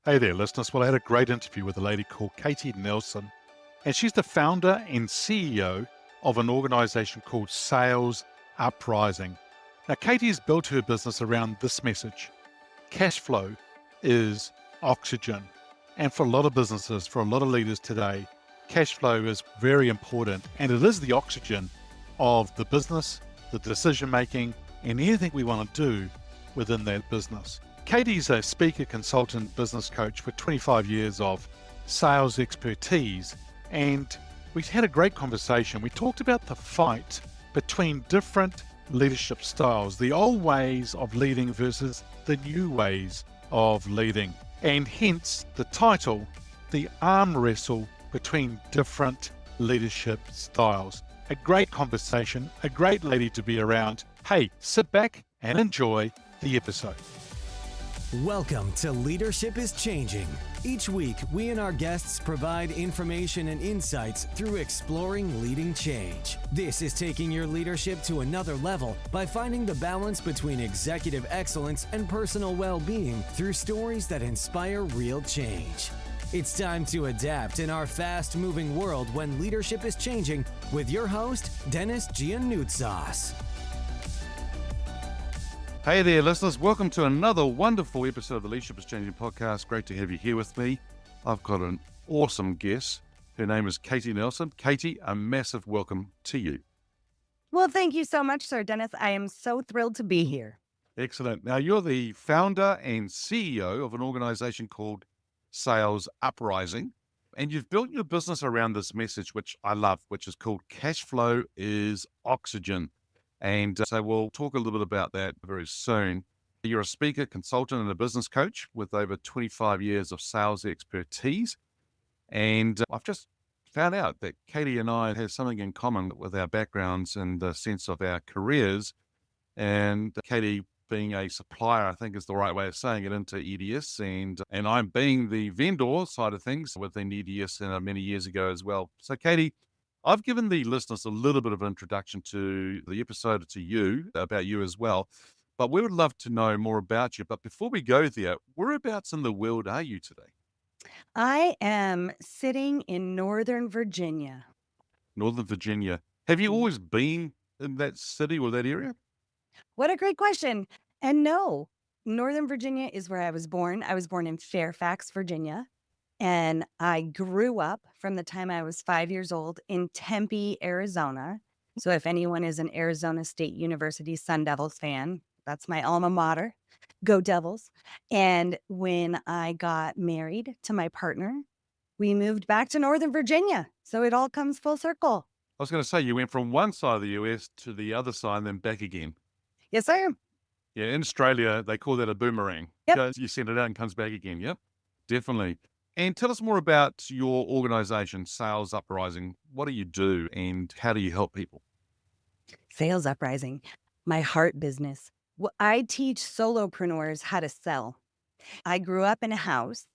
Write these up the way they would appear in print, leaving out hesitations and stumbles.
Hey there, listeners. Well, I had a great interview with a lady called Katie Nelson, and she's the founder and CEO of an organization called Sales UpRising. Now, Katie has built her business around this message. Cash flow is oxygen. And for a lot of businesses, for a lot of leaders today, cash flow is very important, and it is the oxygen of the business, the decision making, and anything we want to do within that business. Katie's a speaker, consultant, business coach with 25 years of sales expertise, and we had a great conversation. We talked about the fight between different leadership styles, the old ways of leading versus the new ways of leading, and hence the title, The Arm Wrestle Between Different Leadership Styles. A great conversation, a great lady to be around. Hey, sit back and enjoy the episode. Welcome to Leadership is Changing. Each week, we and our guests provide information and insights through exploring leading change. This is taking your leadership to another level by finding the balance between executive excellence and personal well-being through stories that inspire real change. It's time to adapt in our fast-moving world when leadership is changing with your host, Dennis Giannoutsas. Hey there, listeners. Welcome to another wonderful episode of the Leadership is Changing podcast. Great to have you here with me. I've got an awesome guest. Her name is Katie Nelson. Katie, a massive welcome to you. Well, thank you so much, Sir Dennis. I am so thrilled to be here. Excellent. Now, you're the founder and CEO of an organization called Sales UpRising, and you've built your business around this message, which I love, which is called Cash Flow is Oxygen. And so we'll talk a little bit about that very soon. You're a speaker, consultant, and a business coach with over 25 years of sales expertise. And I've just found out that Katie and I have something in common with our backgrounds and the sense of our careers. And Katie being a supplier, I think is the right way of saying it, into EDS. And I'm being the vendor side of things within EDS many years ago as well. So Katie, I've given the listeners a little bit of an introduction to the episode, to you, about you as well, but we would love to know more about you. But before we go there, whereabouts in the world are you today? I am sitting in Northern Virginia. Northern Virginia. Have you always been in that city or that area? What a great question. And no, Northern Virginia is where I was born. I was born in Fairfax, Virginia. And I grew up from the time I was 5 years old in Tempe, Arizona. So if anyone is an Arizona State University Sun Devils fan, that's my alma mater. Go Devils. And when I got married to my partner, we moved back to Northern Virginia. So it all comes full circle. I was going to say, you went from one side of the US to the other side and then back again. Yes, sir. Yeah, in Australia, they call that a boomerang. Yep. You send it out and comes back again. Yep, definitely. And tell us more about your organization, Sales UpRising. What do you do and how do you help people? Sales UpRising, my heart business. Well, I teach solopreneurs how to sell. I grew up in a house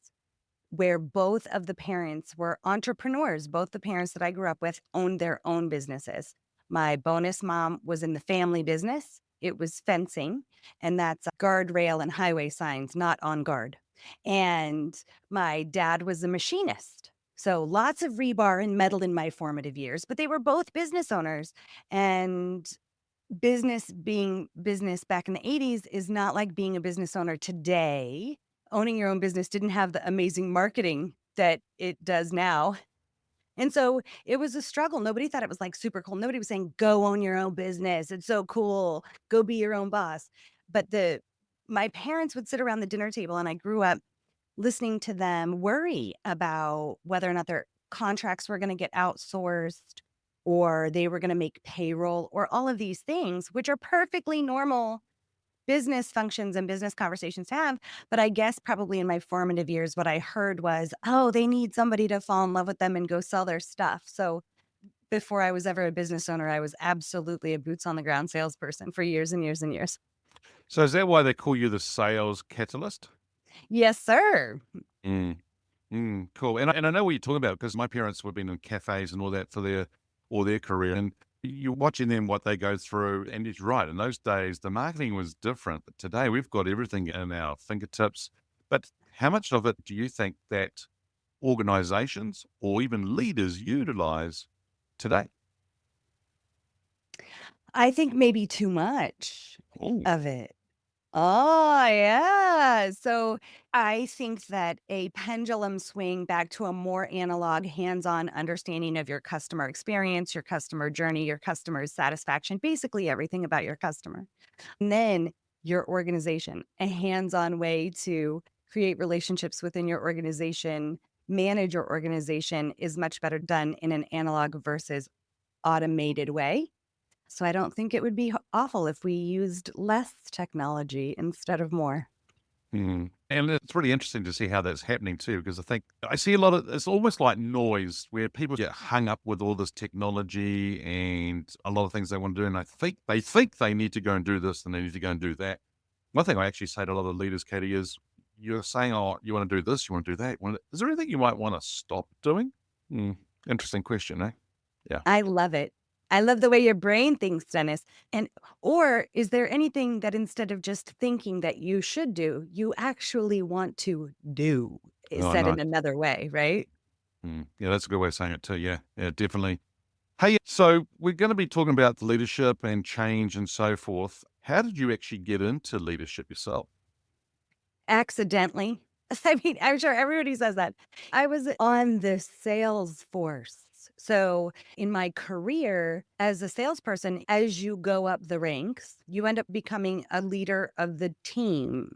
where both of the parents were entrepreneurs. Both the parents that I grew up with owned their own businesses. My bonus mom was in the family business. It was fencing, and that's guardrail and highway signs, not on guard. And my dad was a machinist. So lots of rebar and metal in my formative years, but they were both business owners. And business being business back in the 80s is not like being a business owner today. Owning your own business didn't have the amazing marketing that it does now. And so it was a struggle. Nobody thought it was like super cool. Nobody was saying, go own your own business. It's so cool. Go be your own boss. But my parents would sit around the dinner table, and I grew up listening to them worry about whether or not their contracts were going to get outsourced or they were going to make payroll or all of these things, which are perfectly normal business functions and business conversations to have. But I guess probably in my formative years, what I heard was, oh, they need somebody to fall in love with them and go sell their stuff. So before I was ever a business owner, I was absolutely a boots on the ground salesperson for years and years and years. So is that why they call you the sales catalyst? Yes, sir. Cool. And I know what you're talking about because my parents have been in cafes and all that for their career. And you're watching them, what they go through. And it's right. In those days, the marketing was different. But today we've got everything in our fingertips. But How much of it do you think that organizations or even leaders utilize today? I think maybe too much Oh, of it. Oh, yeah. So I think that a pendulum swing back to a more analog, hands on understanding of your customer experience, your customer journey, your customer's satisfaction, basically everything about your customer. And then your organization, a hands on way to create relationships within your organization, manage your organization is much better done in an analog versus automated way. So I don't think it would be awful if we used less technology instead of more. And it's really interesting to see how that's happening too, because I think I see a lot of it's almost like noise where people get hung up with all this technology and a lot of things they want to do. And I think they need to go and do this and they need to go and do that. One thing I actually say to a lot of leaders, Katie, is you're saying, oh, you want to do this, you want to do that. Is there anything you might want to stop doing? Hmm. Interesting question, eh? Yeah. I love it. I love the way your brain thinks, Dennis. And or is there anything that instead of just thinking that you should do, you actually want to do? Oh, Said in nice. another way, right? Yeah, that's a good way of saying it too. Yeah, yeah, definitely. Hey, so we're going to be talking about the leadership and change and so forth. How did you actually get into leadership yourself? Accidentally. I mean, I'm sure everybody says that. I was on the sales force. So, in my career as a salesperson, as you go up the ranks, you end up becoming a leader of the team,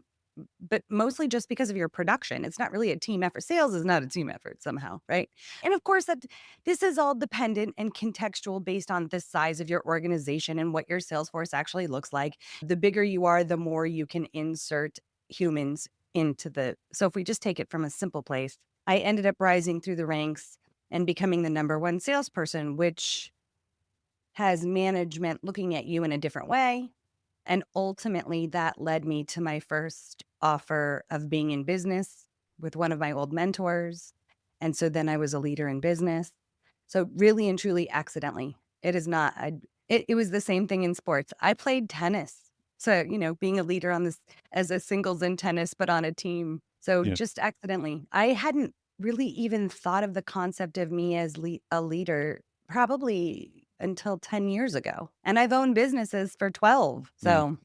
but mostly just because of your production. It's not really a team effort. Sales is not a team effort somehow, right? And of course, that this is all dependent and contextual based on the size of your organization and what your sales force actually looks like. The bigger you are, the more you can insert humans into the. So if we just take it from a simple place, I ended up rising through the ranks and becoming the number one salesperson, which has management looking at you in a different way. And ultimately, that led me to my first offer of being in business with one of my old mentors. And so then I was a leader in business. So really and truly accidentally. It is not, it was the same thing in sports. I played tennis. So, being a leader on this as a singles in tennis, but on a team. So Yeah. just accidentally. I hadn't really even thought of the concept of me as a leader probably until 10 years ago. And I've owned businesses for 12. Mm, So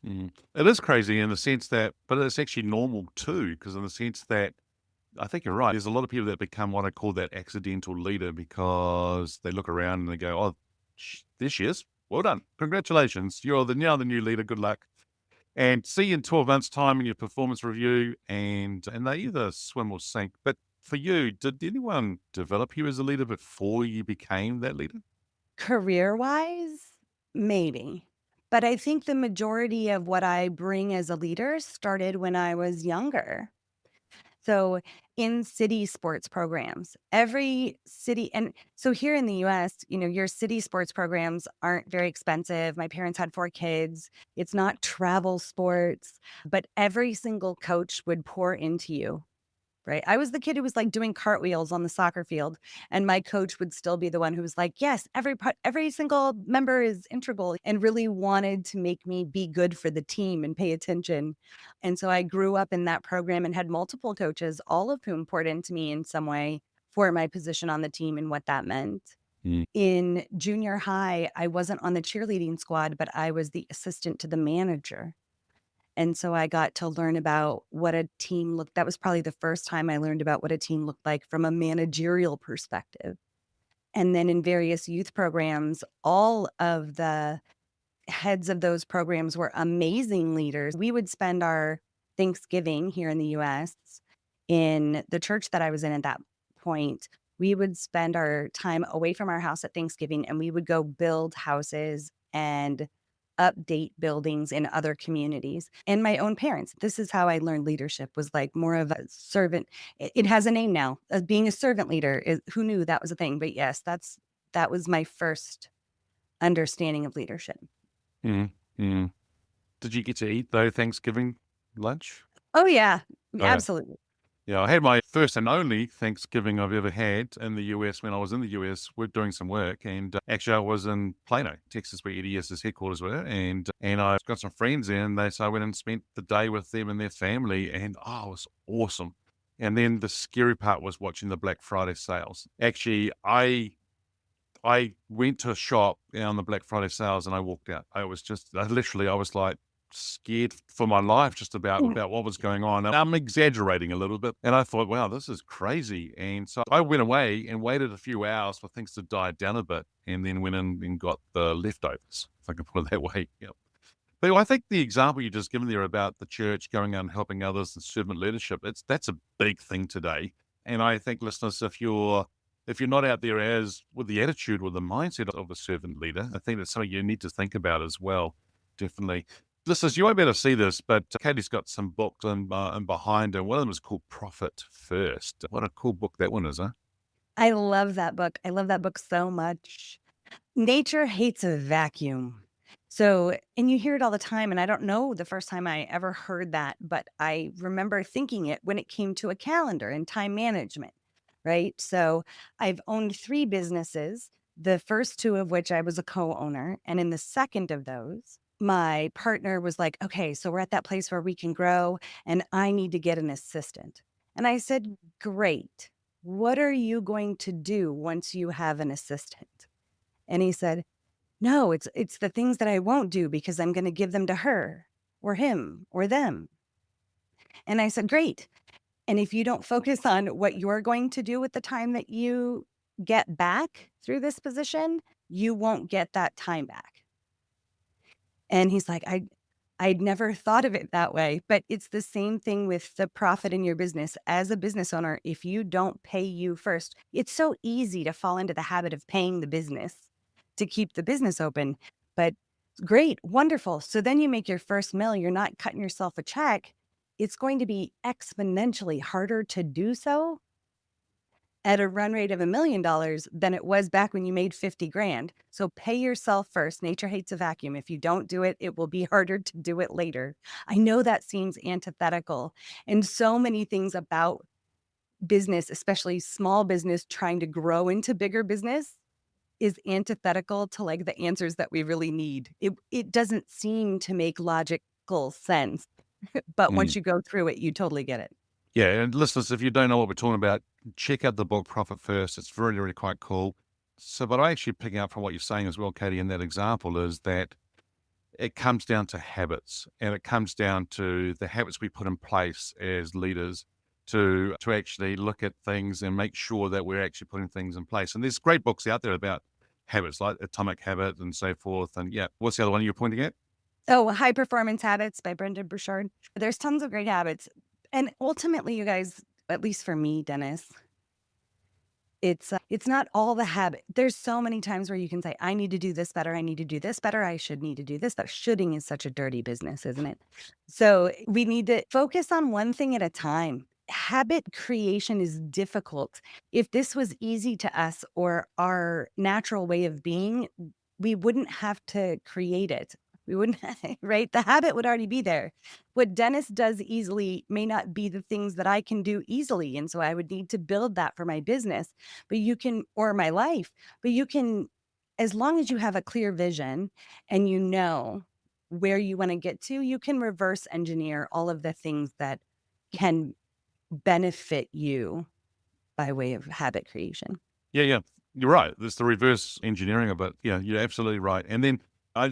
It is crazy in the sense that, but it's actually normal too, because in the sense that I think you're right. There's a lot of people that become what I call that accidental leader because they look around and they go, oh, there she is. Well done. Congratulations. You're now the new leader. Good luck. And see you in 12 months' time in your performance review. And they either swim or sink. But for you, did anyone develop you as a leader before you became that leader? career wise, maybe. But I think the majority of what I bring as a leader started when I was younger. So in city sports programs, every city, and so here in the US, your city sports programs aren't very expensive. My parents had 4 kids. It's not travel sports, but every single coach would pour into you. Right. I was the kid who was like doing cartwheels on the soccer field, and my coach would still be the one who was like, yes, every single member is integral, and really wanted to make me be good for the team and pay attention. And so I grew up in that program and had multiple coaches, all of whom poured into me in some way for my position on the team and what that meant. Mm, In junior high, I wasn't on the cheerleading squad, but I was the assistant to the manager. And so I got to learn about what a team looked. That was probably the first time I learned about what a team looked like from a managerial perspective. And then in various youth programs, all of the heads of those programs were amazing leaders. We would spend our Thanksgiving here in the US in the church that I was in at that point. We would spend our time away from our house at Thanksgiving and we would go build houses and update buildings in other communities. And my own parents, this is how I learned leadership was like more of a servant. It has a name now. Being a servant leader is who knew that was a thing. But yes, that was my first understanding of leadership. mm, mm. Did you get to eat though Thanksgiving lunch? Oh yeah, Oh, yeah. absolutely. Yeah, I had my first and only Thanksgiving I've ever had in the US when I was in the US. We're doing some work, and actually, I was in Plano, Texas, where EDS's headquarters were, and I got some friends in. So I went and spent the day with them and their family, and it was awesome. And then the scary part was watching the Black Friday sales. Actually, I went to a shop on the Black Friday sales and I walked out. I was like scared for my life just about what was going on. And I'm exaggerating a little bit. And I thought, wow, this is crazy. And so I went away and waited a few hours for things to die down a bit and then went in and got the leftovers, if I can put it that way. Yep. But I think the example you just given there about the church going out and helping others and servant leadership, that's a big thing today. And I think, listeners, if you're not out there as with the attitude or the mindset of a servant leader, I think that's something you need to think about as well. Definitely. Listeners, you won't be able to see this, but Katie's got some books and behind her. One of them is called Profit First. What a cool book that one is, huh? I love that book. I love that book so much. Nature hates a vacuum. So, and you hear it all the time. And I don't know the first time I ever heard that, but I remember thinking it when it came to a calendar and time management, right? So I've owned 3 businesses, the first 2 of which I was a co-owner. And in the second of those, my partner was like, okay, so we're at that place where we can grow and I need to get an assistant. And I said, great. What are you going to do once you have an assistant? And he said, no, it's the things that I won't do because I'm going to give them to her or him or them. And I said, great. And if you don't focus on what you're going to do with the time that you get back through this position, you won't get that time back. And he's like, I'd never thought of it that way, but it's the same thing with the profit in your business. As a business owner, if you don't pay you first, it's so easy to fall into the habit of paying the business to keep the business open. But great, wonderful. So then you make your first mill, you're not cutting yourself a check. It's going to be exponentially harder to do so at a run rate of $1 million than it was back when you made 50 grand. So pay yourself first. Nature hates a vacuum. If you don't do it, it will be harder to do it later. I know that seems antithetical, and so many things about business, especially small business trying to grow into bigger business, is antithetical to like the answers that we really need. It doesn't seem to make logical sense, but once you go through it, you totally get it. Yeah, and listeners, if you don't know what we're talking about, check out the book Profit First. It's really, really quite cool. So, but I actually picking up from what you're saying as well, Katie, in that example is that it comes down to habits, and it comes down to the habits we put in place as leaders to actually look at things and make sure that we're actually putting things in place. And there's great books out there about habits, like Atomic Habit and so forth. And yeah, what's the other one you're pointing at? Oh, High Performance Habits by Brendon Burchard. There's tons of great habits. And ultimately, you guys, at least for me, Dennis, it's not all the habit. There's so many times where you can say, I need to do this better. I need to do this better. I should need to do this. But shoulding is such a dirty business, isn't it? So we need to focus on one thing at a time. Habit creation is difficult. If this was easy to us or our natural way of being, we wouldn't have to create it. We wouldn't, right? The habit would already be there. What Dennis does easily may not be the things that I can do easily. And so I would need to build that for my business, but you can, or my life, but you can, as long as you have a clear vision and you know where you want to get to, you can reverse engineer all of the things that can benefit you by way of habit creation. Yeah, you're right. There's the reverse engineering of it. Yeah, you're absolutely right. And then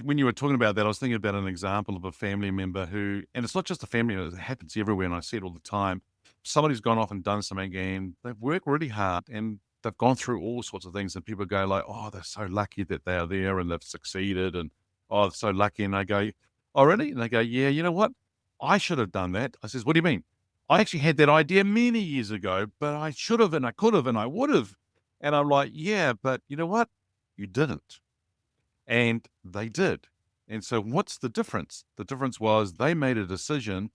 when you were talking about that, I was thinking about an example of a family member who, and it's not just a family member, it happens everywhere, and I see it all the time. Somebody's gone off and done something, and they've worked really hard, and they've gone through all sorts of things, and people go like, oh, they're so lucky that they are there, and they've succeeded, and oh, they're so lucky. And I go, oh, really? And they go, yeah, you know what? I should have done that. I says, what do you mean? I actually had that idea many years ago, but I should have, and I could have, and I would have. And I'm like, yeah, but you know what? You didn't. And they did. And so what's the difference? The difference was they made a decision,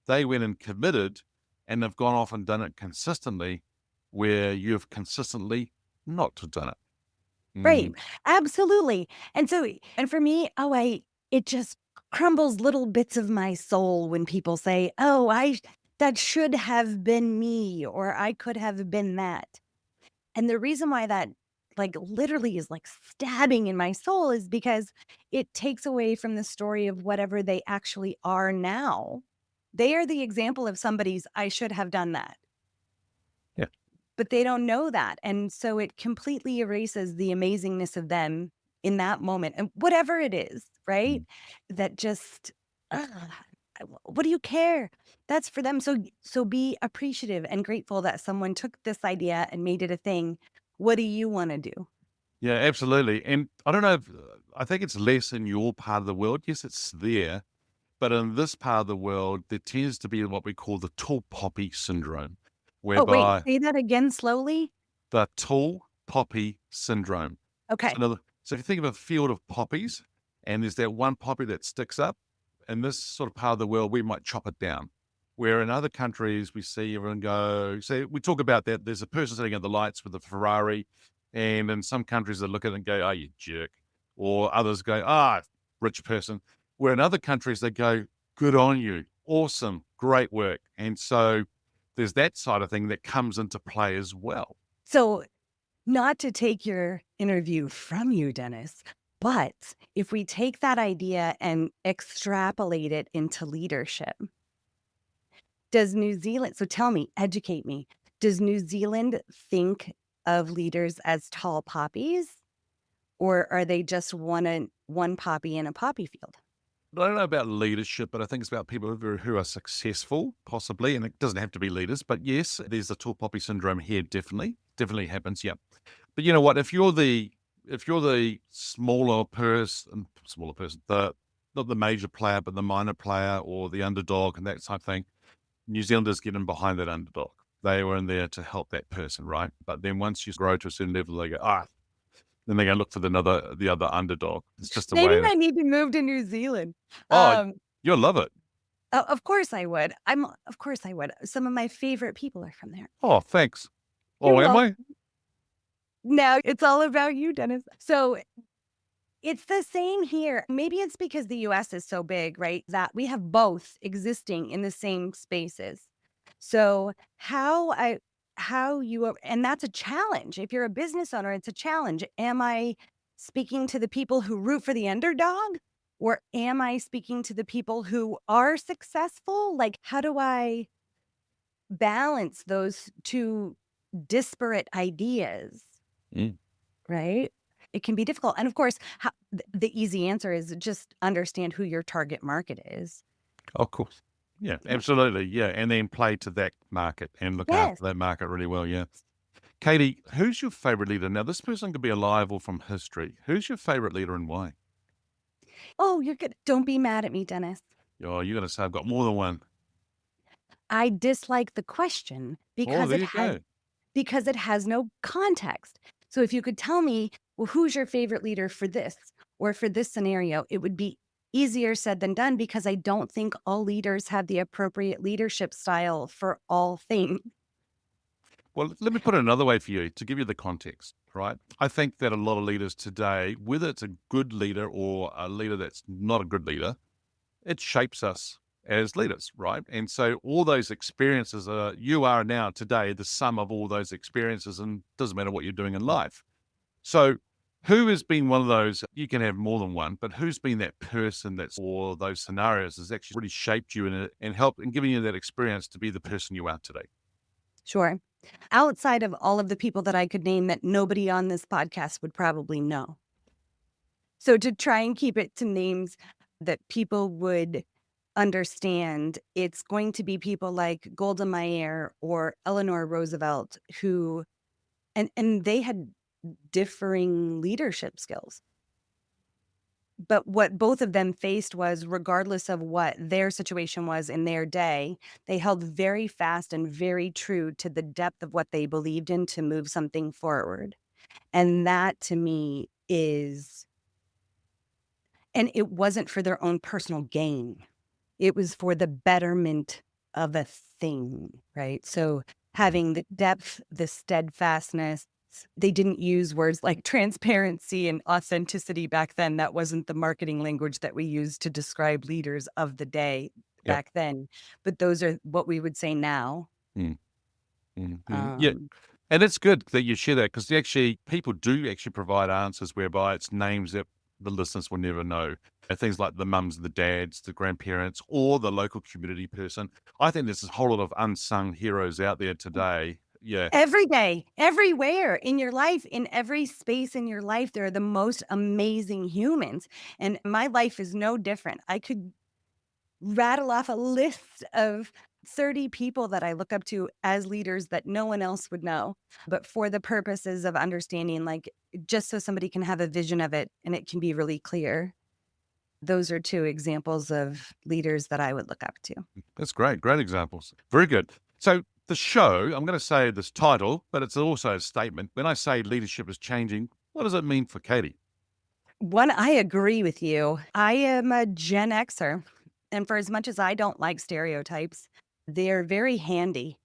they went and committed, and they've gone off and done it consistently, where you've consistently not done it. Right. Absolutely. And so, and for me, it just crumbles little bits of my soul when people say, oh, that should have been me, or I could have been that. And the reason why that like literally is like stabbing in my soul is because it takes away from the story of whatever they actually are now. They are the example of somebody's I should have done that, Yeah. but they don't know that. And so it completely erases the amazingness of them in that moment. And whatever it is, right? Mm. That just, ugh, what do you care? That's for them. So be appreciative and grateful that someone took this idea and made it a thing. What do you want to do? Yeah, absolutely. And I don't know if, I think it's less in your part of the world. Yes, it's there. But in this part of the world, there tends to be what we call the tall poppy syndrome, Oh, wait, whereby say that again slowly. the tall poppy syndrome. So, Okay. so if you think of a field of poppies and there's that one poppy that sticks up, in this sort of part of the world, we might chop it down. Where in other countries, we see everyone go, so we talk about that. There's a person sitting at the lights with a Ferrari, and in some countries, they look at it and go, oh, you jerk. Or others go, ah, rich person. Where in other countries, they go, good on you. Awesome. Great work. And so there's that side of thing that comes into play as well. So, not to take your interview from you, Dennis, but if we take that idea and extrapolate it into leadership, does New Zealand, so tell me, educate me, does New Zealand think of leaders as tall poppies, or are they just one poppy in a poppy field? I don't know about leadership, but I think it's about people who are successful, possibly, and it doesn't have to be leaders. But yes, there's the tall poppy syndrome here. Definitely happens. Yeah, but you know what? If you're the smaller person, the not the major player, but the minor player or the underdog and that type of thing, New Zealanders get in behind that underdog. They were in there to help that person, right? But then once you grow to a certain level, they go, then they go look for the other underdog. It's just a Maybe way of, I need to move to New Zealand. oh, Um, you'll love it. of course I would. Of course I would. Some of my favorite people are from there. Oh, thanks. You're Oh, am I? welcome. Now it's all about you, Dennis. So it's the same here. Maybe it's because the US is so big, right? That we have both existing in the same spaces. So how you and that's a challenge. If you're a business owner, it's a challenge. Am I speaking to the people who root for the underdog? Or am I speaking to the people who are successful? Like, how do I balance those two disparate ideas? Mm, Right? It can be difficult. And of course, the easy answer is just understand who your target market is. of course. Yeah, Yeah. absolutely. Yeah, and then play to that market and look Yes. after that market really well. Yeah. Katie, who's your favorite leader? Now, this person could be alive or from history. Who's your favorite leader and why? Oh, you're good. Don't be mad at me, Dennis. Oh, you're going to say I've got more than one. I dislike the question Oh, there you go. because it has no context. So if you could tell me, well, who's your favorite leader for this or for this scenario, it would be easier said than done because I don't think all leaders have the appropriate leadership style for all things. Well, let me put it another way for you to give you the context, right? I think that a lot of leaders today, whether it's a good leader or a leader that's not a good leader, it shapes us as leaders, right? And so all those experiences you are now today, the sum of all those experiences, and doesn't matter what you're doing in life. So who has been one of those, you can have more than one, but who's been that person that's for those scenarios has actually really shaped you and helped and given you that experience to be the person you are today? Sure. Outside of all of the people that I could name that nobody on this podcast would probably know. So to try and keep it to names that people would understand, it's going to be people like Golda Meir or Eleanor Roosevelt who and they had differing leadership skills. But what both of them faced was, regardless of what their situation was in their day, they held very fast and very true to the depth of what they believed in to move something forward. And that to me is, and it wasn't for their own personal gain. It was for the betterment of a thing, right? So having the depth, the steadfastness, they didn't use words like transparency and authenticity back then. That wasn't the marketing language that we used to describe leaders of the day. Yep. back then, but those are what we would say now. Mm, yeah. Um, And it's good that you share that because actually people do actually provide answers whereby it's names that the listeners will never know. And things like the mums, the dads, the grandparents, or the local community person. I think there's a whole lot of unsung heroes out there today. Yeah. every day, everywhere in your life, in every space in your life, there are the most amazing humans. And my life is no different. I could rattle off a list of 30 people that I look up to as leaders that no one else would know. But for the purposes of understanding, like just so somebody can have a vision of it and it can be really clear. Those are two examples of leaders that I would look up to. That's great. Great examples. Very good. So the show, I'm going to say this title, but it's also a statement. When I say leadership is changing, what does it mean for Katie? One, I agree with you. I am a Gen Xer. And for as much as I don't like stereotypes, they're very handy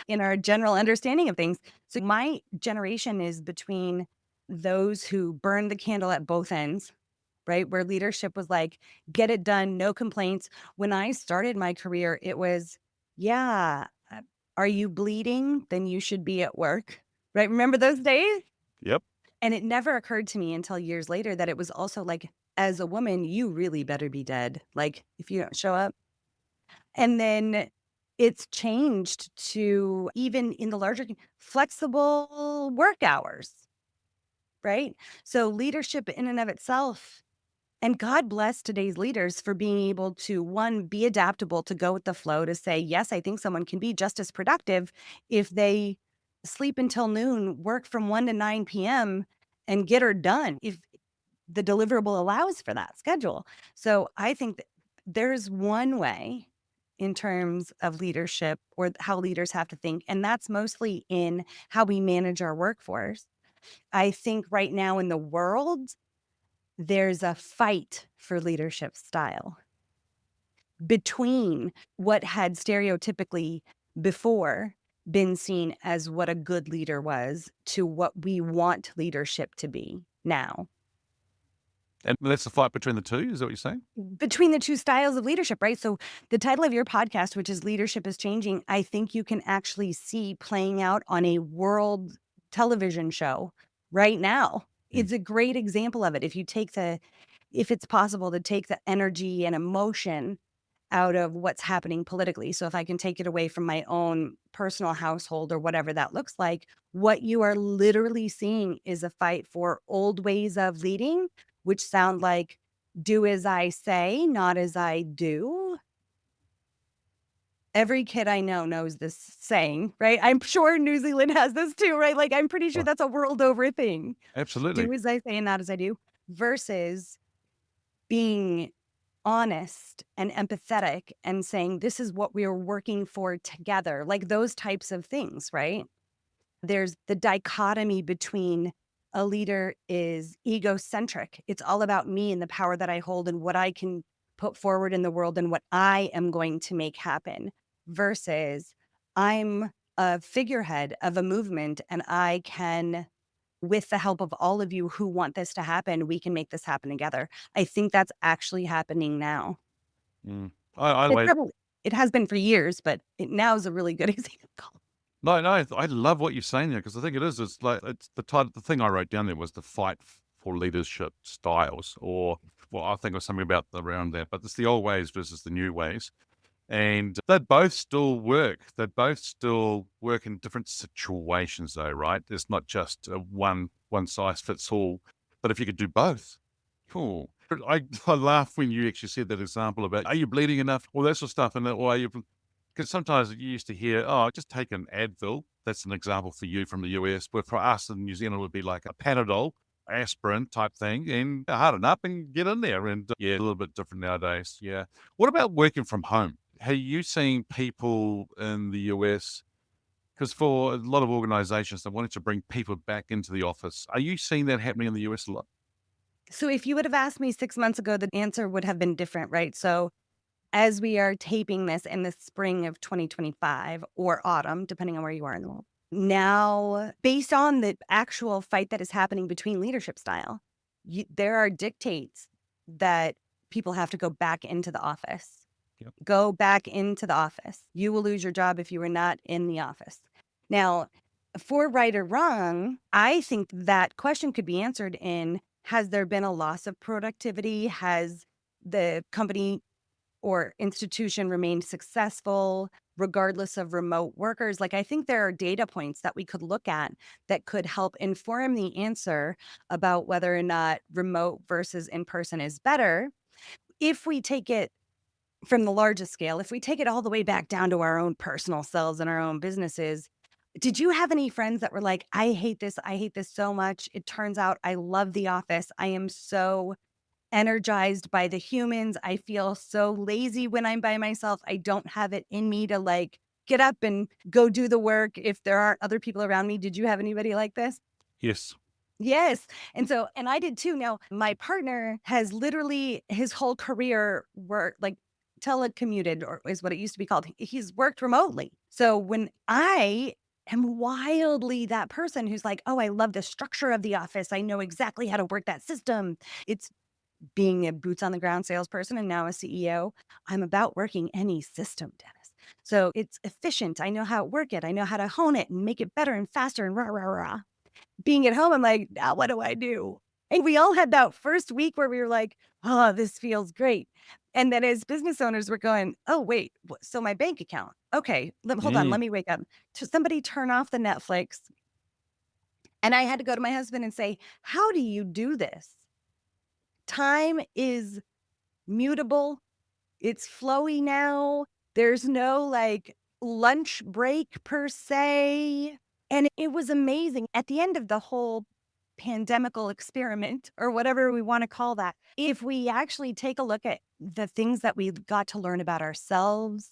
in our general understanding of things. So my generation is between those who burn the candle at both ends, right? Where leadership was like, get it done, no complaints. When I started my career, it was, yeah, are you bleeding? Then you should be at work, right? Remember those days? Yep. And it never occurred to me until years later that it was also like, as a woman, you really better be dead. Like, if you don't show up. And then it's changed to even in the larger flexible work hours, right? So leadership in and of itself, and God bless today's leaders for being able to, one, be adaptable to go with the flow, to say, yes, I think someone can be just as productive if they sleep until noon, work from 1 to 9 p.m., and get her done if the deliverable allows for that schedule. So I think that there's one way in terms of leadership or how leaders have to think, and that's mostly in how we manage our workforce. I think right now in the world, there's a fight for leadership style between what had stereotypically before been seen as what a good leader was to what we want leadership to be now. And that's the fight between the two. Is that what you're saying? Between the two styles of leadership, right? So the title of your podcast, which is Leadership is Changing, I think you can actually see playing out on a world television show right now. It's a great example of it. If it's possible to take the energy and emotion out of what's happening politically. So if I can take it away from my own personal household or whatever that looks like, what you are literally seeing is a fight for old ways of leading, which sound like do as I say, not as I do. Every kid I know knows this saying, right? I'm sure New Zealand has this too, right? Like, I'm pretty sure that's a world over thing. Absolutely. Do as I say and not as I do, versus being honest and empathetic and saying, this is what we are working for together, like those types of things, right? There's the dichotomy between a leader is egocentric. It's all about me and the power that I hold and what I can put forward in the world and what I am going to make happen, versus I'm a figurehead of a movement and I can, with the help of all of you who want this to happen, we can make this happen together. I think that's actually happening now. Mm. I It wait. probably it has been for years, but it now is a really good example. No, I love what you're saying there because I think it is. It's like it's the title. The thing I wrote down there was the fight for leadership styles, or well, I think it was something about around that. But it's the old ways versus the new ways, and they both still work. They both still work in different situations, though, right? It's not just a one size fits all. But if you could do both, cool. I laugh when you actually said that example about are you bleeding enough, all that sort of stuff, and or are you? Because sometimes you used to hear, oh, just take an Advil. That's an example for you from the US. But for us in New Zealand, it would be like a Panadol, aspirin type thing, and harden up and get in there. And yeah, a little bit different nowadays. Yeah. What about working from home? Have you seen people in the US? Because for a lot of organizations, they wanted to bring people back into the office. Are you seeing that happening in the US a lot? So if you would have asked me 6 months ago, the answer would have been different, right? So as we are taping this in the spring of 2025 or autumn, depending on where you are in the world, now, based on the actual fight that is happening between leadership style, there are dictates that people have to go back into the office. Yep. Go back into the office. You will lose your job if you are not in the office. Now, for right or wrong, I think that question could be answered in, has there been a loss of productivity? Has the company or institution remained successful regardless of remote workers? Like, I think there are data points that we could look at that could help inform the answer about whether or not remote versus in person is better. If we take it from the largest scale, if we take it all the way back down to our own personal selves and our own businesses, did you have any friends that were like, I hate this. I hate this so much. It turns out I love the office. I am so energized by the humans. I feel so lazy when I'm by myself. I don't have it in me to like get up and go do the work if there aren't other people around me. Did you have anybody like this? Yes. Yes. And I did too. Now, my partner has literally his whole career worked like telecommuted, or is what it used to be called. He's worked remotely. So when I am wildly that person who's like, oh, I love the structure of the office. I know exactly how to work that system. It's being a boots on the ground salesperson and now a CEO. I'm about working any system, Dennis. So it's efficient. I know how to work it. I know how to hone it and make it better and faster and rah, rah, rah. Being at home, I'm like, now what do I do? And we all had that first week where we were like, oh, this feels great. And then as business owners, we're going, oh, wait, so my bank account. Okay, hold on, Mm. let me wake up. Somebody turn off the Netflix. And I had to go to my husband and say, how do you do this? Time is mutable. It's flowy now. There's no like lunch break per se. And it was amazing. At the end of the whole pandemical experiment, or whatever we want to call that, if we actually take a look at the things that we got to learn about ourselves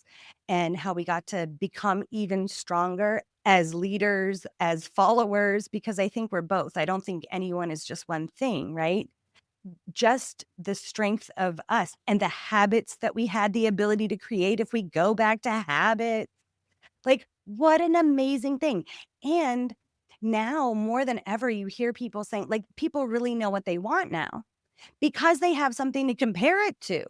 and how we got to become even stronger as leaders, as followers, because I think we're both. I don't think anyone is just one thing, right? Just the strength of us and the habits that we had the ability to create if we go back to habits. Like, what an amazing thing. And now more than ever, you hear people saying, like, people really know what they want now because they have something to compare it to.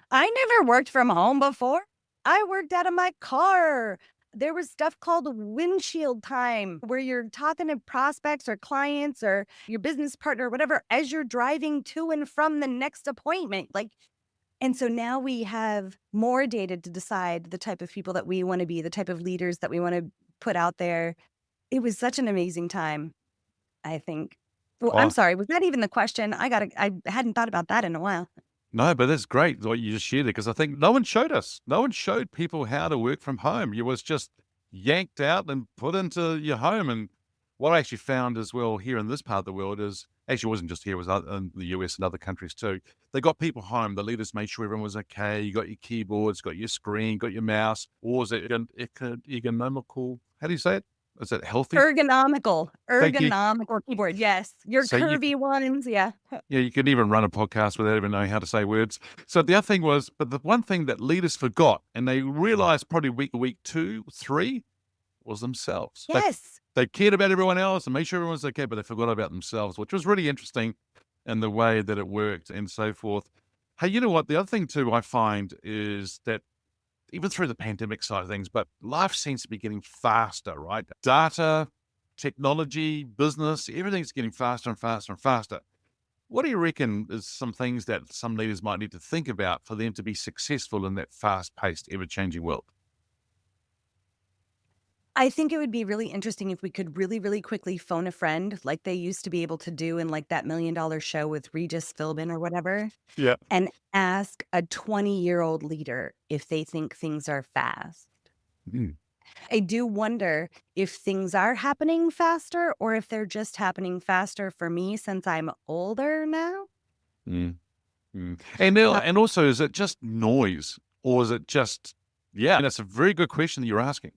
I never worked from home before. I worked out of my car. There was stuff called windshield time where you're talking to prospects or clients or your business partner or whatever as you're driving to and from the next appointment. Like, and so now we have more data to decide the type of people that we want to be, the type of leaders that we want to put out there. It was such an amazing time, I think. Well, I'm Oh, sorry. Was that even the question? I hadn't thought about that in a while. no, but that's great what you just shared it, because I think no one showed us. No one showed people how to work from home. You was just yanked out and put into your home. And what I actually found as well here in this part of the world is, actually it wasn't just here, it was in the US and other countries too. They got people home. The leaders made sure everyone was okay. You got your keyboards, got your screen, got your mouse. Or is it ergonomical? How do you say it? Is it healthy? Ergonomical Thank you. keyboard. Yes. Your So you curvy ones. Yeah. Yeah, you can even run a podcast without even knowing how to say words. So the other thing was, but the one thing that leaders forgot, and they realized probably week 2, 3, was themselves. Yes. They cared about everyone else and made sure everyone's okay, but they forgot about themselves, which was really interesting in the way that it worked and so forth. Hey, you know what? The other thing too I find is that even through the pandemic side of things, but life seems to be getting faster, right? Data, technology, business, everything's getting faster and faster and faster. What do you reckon is some things that some leaders might need to think about for them to be successful in that fast-paced, ever-changing world? I think it would be really interesting if we could really, really quickly phone a friend like they used to be able to do in like that $1 Million Show with Regis Philbin or whatever, Yeah. and ask a 20-year-old leader if they think things are fast. Mm. I do wonder if things are happening faster or if they're just happening faster for me since I'm older now. Mm. Mm. And also, is it just noise, or is it just, yeah, and that's a very good question that you're asking.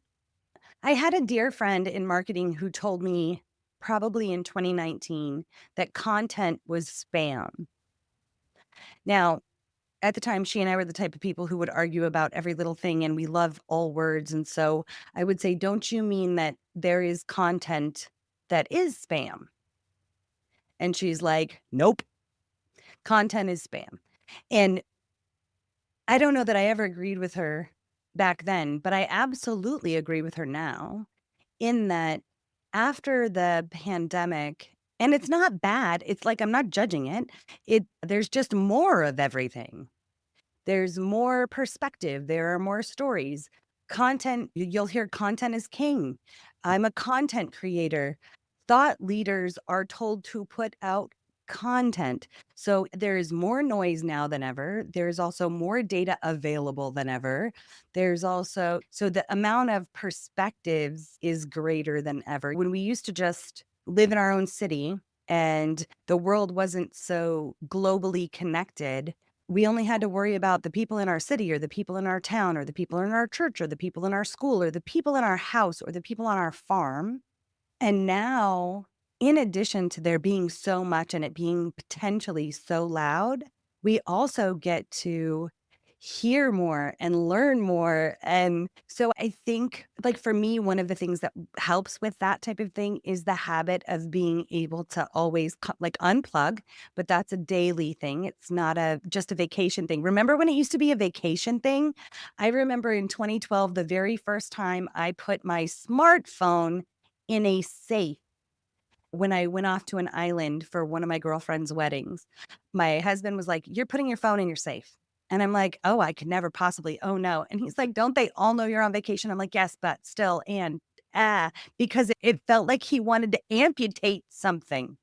I had a dear friend in marketing who told me probably in 2019 that content was spam. Now, at the time, she and I were the type of people who would argue about every little thing, and we love all words. And so I would say, don't you mean that there is content that is spam? And she's like, nope, content is spam. And I don't know that I ever agreed with her back then, but I absolutely agree with her now in that after the pandemic, and it's not bad, it's like I'm not judging it. There's just more of everything. There's more perspective, there are more stories. Content, you'll hear content is king. I'm a content creator. Thought leaders are told to put out content. So there is more noise now than ever. There's also more data available than ever. There's also, so the amount of perspectives is greater than ever. When we used to just live in our own city and the world wasn't so globally connected, we only had to worry about the people in our city or the people in our town or the people in our church or the people in our school or the people in our house or the people on our farm. And now, in addition to there being so much and it being potentially so loud, we also get to hear more and learn more. And so I think, like for me, one of the things that helps with that type of thing is the habit of being able to always like unplug, but that's a daily thing. It's not just a vacation thing. Remember when it used to be a vacation thing? I remember in 2012, the very first time I put my smartphone in a safe when I went off to an island for one of my girlfriend's weddings. My husband was like, "You're putting your phone in your safe." And I'm like, "Oh, I could never possibly. Oh, no." And he's like, "Don't they all know you're on vacation?" I'm like, "Yes, but still, and because it felt like he wanted to amputate something.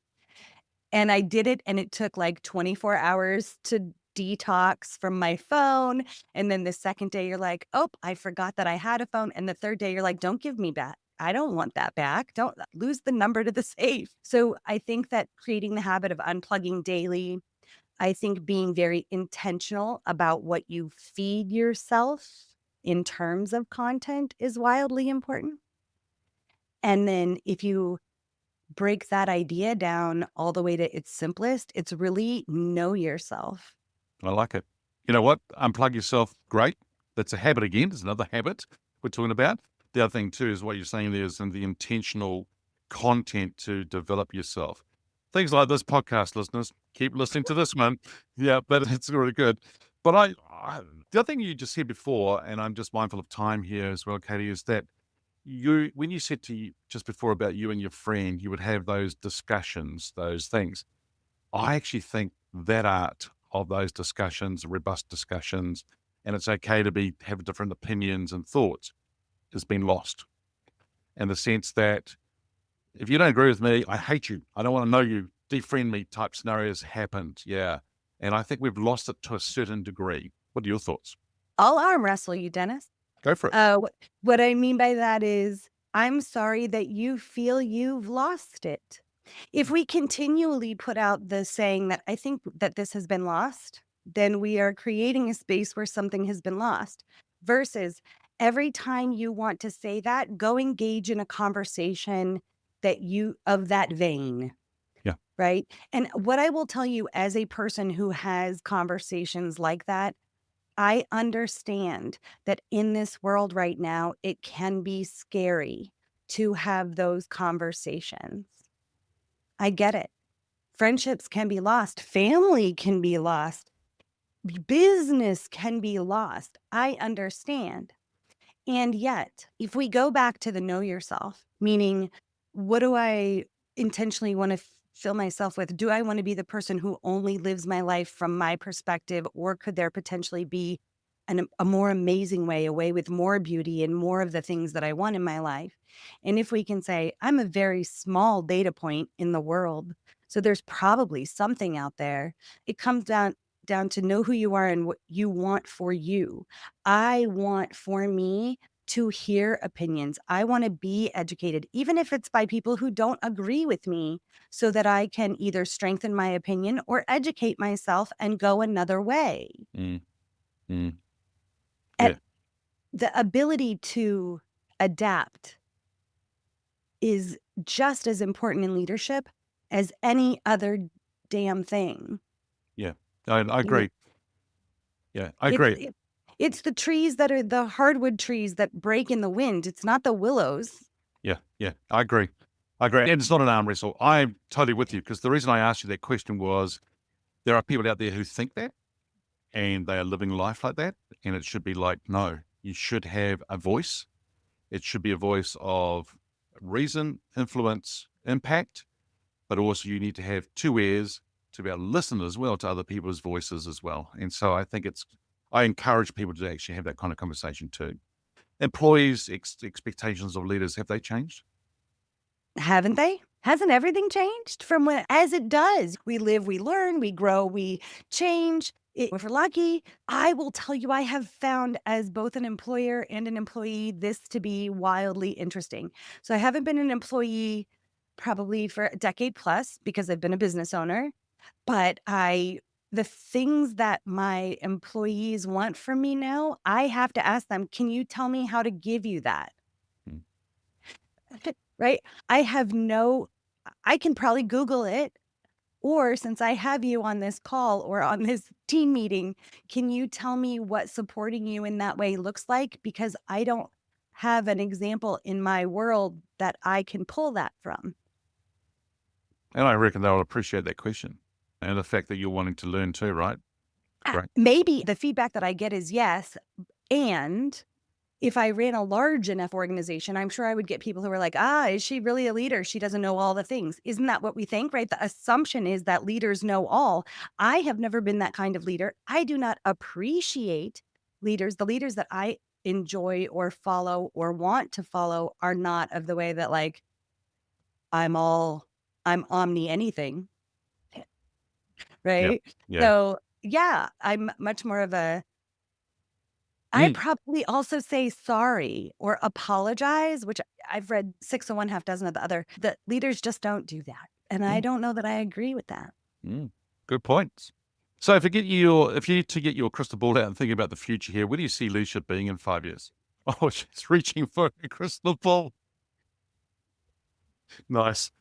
And I did it, and it took like 24 hours to detox from my phone. And then the second day, you're like, "Oh, I forgot that I had a phone." And the third day, you're like, "Don't give me back. I don't want that back. Don't lose the number to the safe." So I think that creating the habit of unplugging daily, I think being very intentional about what you feed yourself in terms of content is wildly important. And then if you break that idea down all the way to its simplest, it's really know yourself. I like it. You know what? Unplug yourself. Great. That's a habit again. There's another habit we're talking about. The other thing too is what you're saying there is in the intentional content to develop yourself. Things like this podcast, listeners, keep listening to this one. Yeah, but it's really good. But the other thing you just said before, and I'm just mindful of time here as well, Katie, is that when you said to you just before about you and your friend, you would have those discussions, those things. I actually think that art of those discussions, robust discussions, and it's okay to have different opinions and thoughts, has been lost. In the sense that if you don't agree with me, I hate you. I don't want to know you. Defriend me type scenarios happened. Yeah. And I think we've lost it to a certain degree. What are your thoughts? I'll arm wrestle you, Dennis. Go for it. What I mean by that is, I'm sorry that you feel you've lost it. If we continually put out the saying that I think that this has been lost, then we are creating a space where something has been lost. Versus every time you want to say that, go engage in a conversation of that vein. Yeah. Right. And what I will tell you as a person who has conversations like that, I understand that in this world right now, it can be scary to have those conversations. I get it. Friendships can be lost. Family can be lost. Business can be lost. I understand. And yet, if we go back to the know yourself, meaning what do I intentionally want to fill myself with? Do I want to be the person who only lives my life from my perspective, or could there potentially be a more amazing way, a way with more beauty and more of the things that I want in my life? And if we can say, I'm a very small data point in the world, so there's probably something out there. It comes down to know who you are and what you want for you. I want for me to hear opinions. I want to be educated, even if it's by people who don't agree with me, so that I can either strengthen my opinion or educate myself and go another way. Mm, mm, And yeah. the ability to adapt is just as important in leadership as any other damn thing. Yeah. I You know, agree. Yeah, I It's agree. it, it's the trees that are the hardwood trees that break in the wind. It's not the willows. Yeah, yeah, I agree. I agree. And it's not an arm wrestle. I'm totally with you because the reason I asked you that question was there are people out there who think that. and they are living life like that. And it should be like, no, you should have a voice. It should be a voice of reason, influence, impact, but also you need to have two ears to be able to listen as well to other people's voices as well. And so I encourage people to actually have that kind of conversation too. Employees' expectations of leaders, have they changed? Haven't they? Hasn't everything changed from when, as it does? We live, we learn, we grow, we change. If we're lucky, I will tell you, I have found as both an employer and an employee, this to be wildly interesting. So I haven't been an employee probably for a decade plus because I've been a business owner, but the things that my employees want from me now, I have to ask them, can you tell me how to give you that? Hmm. Right? I can probably Google it. Or since I have you on this call or on this team meeting, can you tell me what supporting you in that way looks like? Because I don't have an example in my world that I can pull that from. And I reckon they'll appreciate that question and the fact that you're wanting to learn too, right? Great. Maybe the feedback that I get is yes. And if I ran a large enough organization, I'm sure I would get people who are like, is she really a leader? She doesn't know all the things. Isn't that what we think, right? The assumption is that leaders know all. I have never been that kind of leader. I do not appreciate leaders. The leaders that I enjoy or follow or want to follow are not of the way that like, I'm omni anything, right? Yeah. So yeah, I'm much more of I probably also say sorry or apologize, which I've read 6 of one, half dozen of the other. The leaders just don't do that. And I don't know that I agree with that. Good points. So if you to get your crystal ball out and think about the future here, where do you see leadership being in 5 years? Oh, she's reaching for a crystal ball. Nice.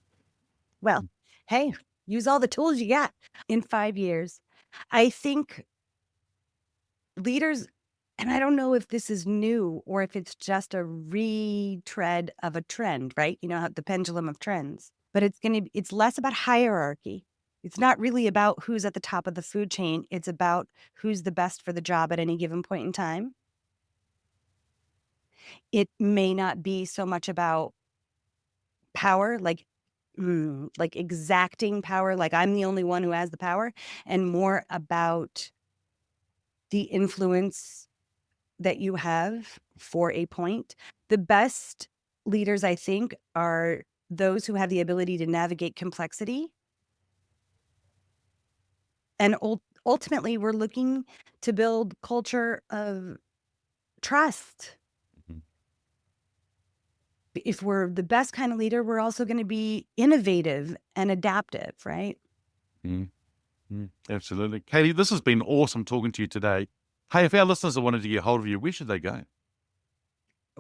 Well, hey, use all the tools you got. In 5 years, I think leaders, and I don't know if this is new or if it's just a retread of a trend, right? You know, how the pendulum of trends, but it's less about hierarchy. It's not really about who's at the top of the food chain. It's about who's the best for the job at any given point in time. It may not be so much about power, like exacting power, like I'm the only one who has the power, and more about the influence that you have for a point. The best leaders, I think, are those who have the ability to navigate complexity. And ultimately, we're looking to build culture of trust. Mhm. If we're the best kind of leader, we're also going to be innovative and adaptive, right? Absolutely. Katie, this has been awesome talking to you today. Hey, if our listeners wanted to get hold of you, where should they go?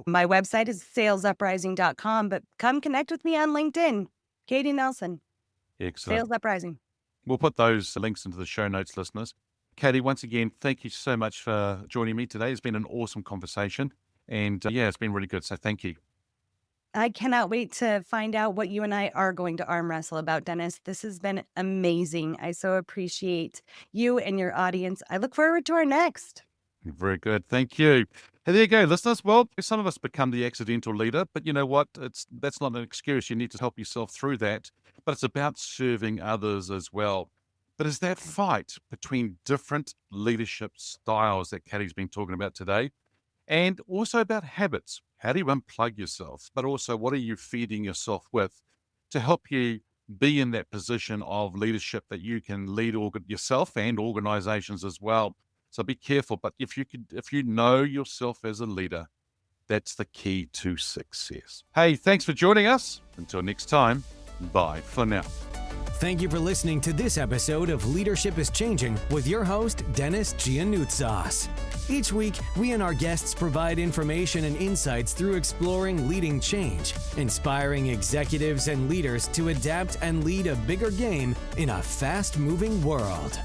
My website is salesuprising.com, but come connect with me on LinkedIn. Katie Nelson, Excellent. Sales Uprising. We'll put those links into the show notes, listeners. Katie, once again, thank you so much for joining me today. It's been an awesome conversation. And it's been really good. So thank you. I cannot wait to find out what you and I are going to arm wrestle about, Dennis. This has been amazing. I so appreciate you and your audience. I look forward to our next. Very good. Thank you. Hey, there you go, listeners. Well, some of us become the accidental leader, but you know what? That's not an excuse. You need to help yourself through that. But it's about serving others as well. But it's that fight between different leadership styles that Katie's been talking about today, and also about habits. How do you unplug yourself? But also, what are you feeding yourself with to help you be in that position of leadership that you can lead yourself and organizations as well? So be careful. But if you know yourself as a leader, that's the key to success. Hey, thanks for joining us. Until next time, bye for now. Thank you for listening to this episode of Leadership is Changing with your host, Dennis Giannoutsas. Each week, we and our guests provide information and insights through exploring leading change, inspiring executives and leaders to adapt and lead a bigger game in a fast-moving world.